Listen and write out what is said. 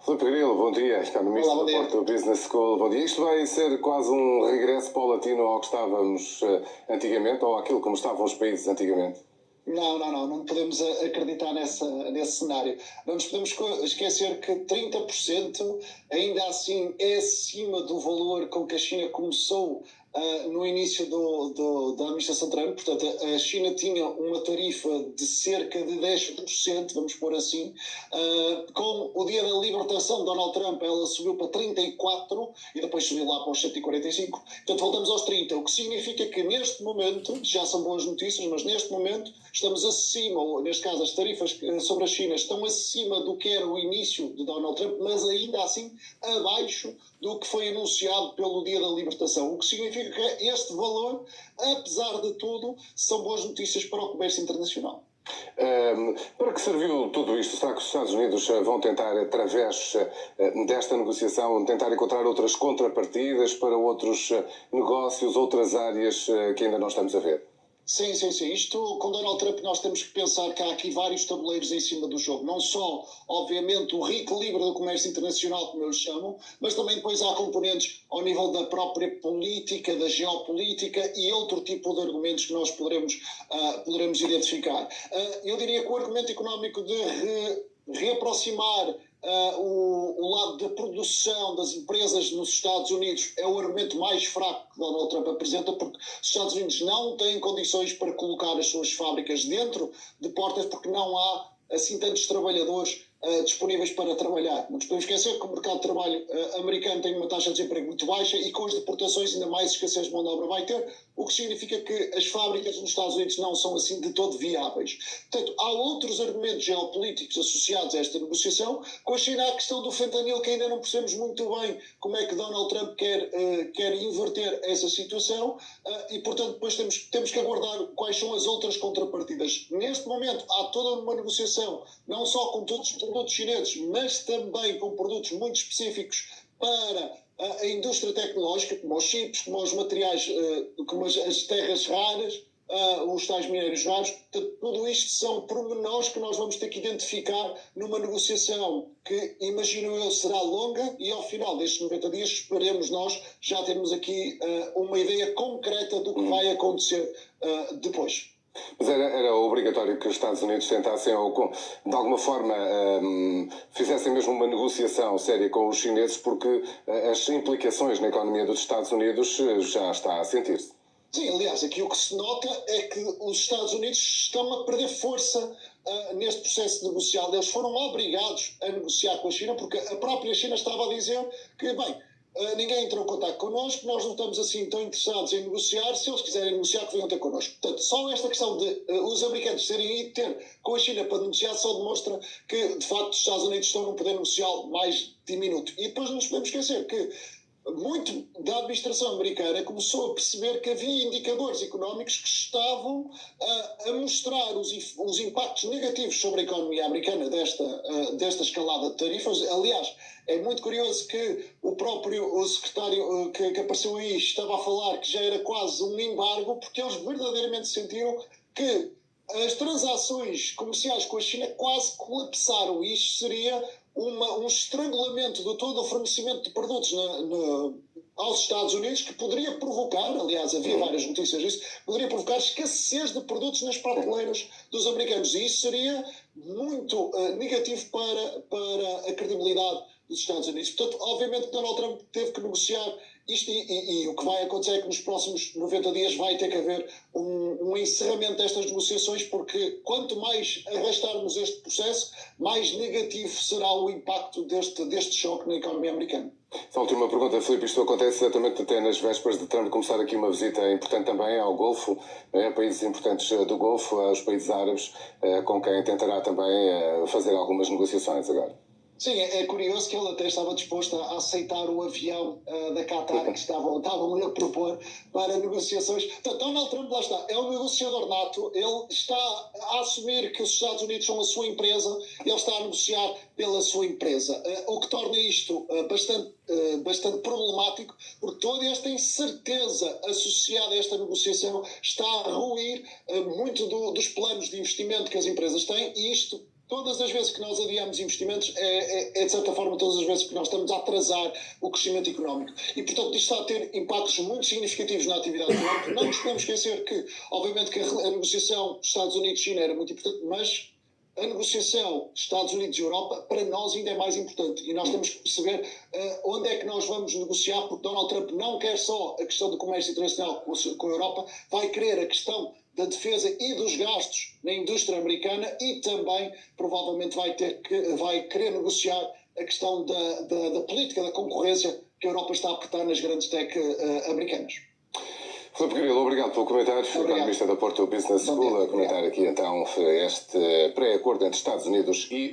Filipe Grilo, bom dia, economista Olá, bom da dia. Porto Business School. Bom dia. Isto vai ser quase um regresso paulatino ao que estávamos antigamente, ou àquilo como estavam os países antigamente? Não podemos acreditar nesse cenário. Não nos podemos esquecer que 30% ainda assim é acima do valor com que a China começou no início da administração Trump. Portanto, a China tinha uma tarifa de cerca de 10%, vamos pôr assim. Com o dia da libertação de Donald Trump, ela subiu para 34% e depois subiu lá para os 145%. Portanto, voltamos aos 30%, o que significa que neste momento, já são boas notícias, mas neste momento estamos acima, ou neste caso as tarifas sobre a China estão acima do que era o início de Donald Trump, mas ainda assim abaixo do que foi anunciado pelo dia da libertação, o que significa que este valor, apesar de tudo, são boas notícias para o comércio internacional. Para que serviu tudo isto? Será que os Estados Unidos vão tentar, através desta negociação, tentar encontrar outras contrapartidas para outros negócios, outras áreas que ainda não estamos a ver? Sim. Isto, com Donald Trump, nós temos que pensar que há aqui vários tabuleiros em cima do jogo. Não só, obviamente, o reequilíbrio do comércio internacional, como eles chamam, mas também depois há componentes ao nível da própria política, da geopolítica e outro tipo de argumentos que nós poderemos identificar. Eu diria que o argumento económico de reaproximar o lado da produção das empresas nos Estados Unidos é o argumento mais fraco que Donald Trump apresenta, porque os Estados Unidos não têm condições para colocar as suas fábricas dentro de portas, porque não há assim tantos trabalhadores disponíveis para trabalhar. Não nos podemos esquecer que o mercado de trabalho americano tem uma taxa de desemprego muito baixa e com as deportações ainda mais escassez de mão de obra vai ter, o que significa que as fábricas nos Estados Unidos não são assim de todo viáveis. Portanto, há outros argumentos geopolíticos associados a esta negociação. Com a China, a questão do fentanil, que ainda não percebemos muito bem como é que Donald Trump quer inverter essa situação e, portanto, depois temos que aguardar quais são as outras contrapartidas. Neste momento, há toda uma negociação, não só com todos os produtos chineses, mas também com produtos muito específicos para a indústria tecnológica, como os chips, como os materiais, como as terras raras, os tais minérios raros. Portanto, tudo isto são pormenores que nós vamos ter que identificar numa negociação que, imagino eu, será longa e ao final destes 90 dias esperemos nós já termos aqui uma ideia concreta do que vai acontecer depois. Mas era obrigatório que os Estados Unidos tentassem, ou de alguma forma fizessem mesmo uma negociação séria com os chineses, porque as implicações na economia dos Estados Unidos já está a sentir-se. Sim, aliás, aqui o que se nota é que os Estados Unidos estão a perder força neste processo negocial. Eles foram obrigados a negociar com a China, porque a própria China estava a dizer que, ninguém entrou em contato connosco, nós não estamos assim tão interessados em negociar, se eles quiserem negociar que venham ter connosco. Portanto, só esta questão de os americanos terem ido ter com a China para negociar só demonstra que, de facto, os Estados Unidos estão num poder negocial mais diminuto. E depois não nos podemos esquecer que muito da administração americana começou a perceber que havia indicadores económicos que estavam a mostrar os impactos negativos sobre a economia americana desta escalada de tarifas. Aliás, é muito curioso que o secretário que apareceu aí estava a falar que já era quase um embargo, porque eles verdadeiramente sentiram que as transações comerciais com a China quase colapsaram e isto seria um estrangulamento de todo o fornecimento de produtos aos Estados Unidos que poderia provocar, aliás, havia várias notícias disso, poderia provocar escassez de produtos nas prateleiras dos americanos. E isso seria muito negativo para a credibilidade dos Estados Unidos. Portanto, obviamente que Donald Trump teve que negociar isto e o que vai acontecer é que nos próximos 90 dias vai ter que haver um encerramento destas negociações, porque quanto mais arrastarmos este processo, mais negativo será o impacto deste choque na economia americana. Essa última pergunta, Filipe, isto acontece exatamente até nas vésperas de Trump começar aqui uma visita importante também ao Golfo, a países importantes do Golfo, aos países árabes, com quem tentará também fazer algumas negociações agora. Sim, é curioso que ele até estava disposto a aceitar o avião da Qatar que estavam a propor para negociações. Então, Donald Trump, lá está, é um negociador nato, ele está a assumir que os Estados Unidos são a sua empresa, ele está a negociar pela sua empresa, o que torna isto bastante problemático, porque toda esta incerteza associada a esta negociação está a ruir muito dos planos de investimento que as empresas têm e isto todas as vezes que nós adiamos investimentos, de certa forma, todas as vezes que nós estamos a atrasar o crescimento económico. E, portanto, isto está a ter impactos muito significativos na atividade económica. Não nos podemos esquecer que, obviamente, que a negociação Estados Unidos-China era muito importante, mas a negociação Estados Unidos e Europa, para nós, ainda é mais importante. E nós temos que perceber onde é que nós vamos negociar, porque Donald Trump não quer só a questão do comércio internacional com a Europa, vai querer a questão da defesa e dos gastos na indústria americana e também, provavelmente, vai querer negociar a questão da política da concorrência que a Europa está a apertar nas grandes tech americanas. Filipe Grilo, obrigado pelo comentário. Economista da Porto Business School, a comentar aqui então este pré-acordo entre Estados Unidos e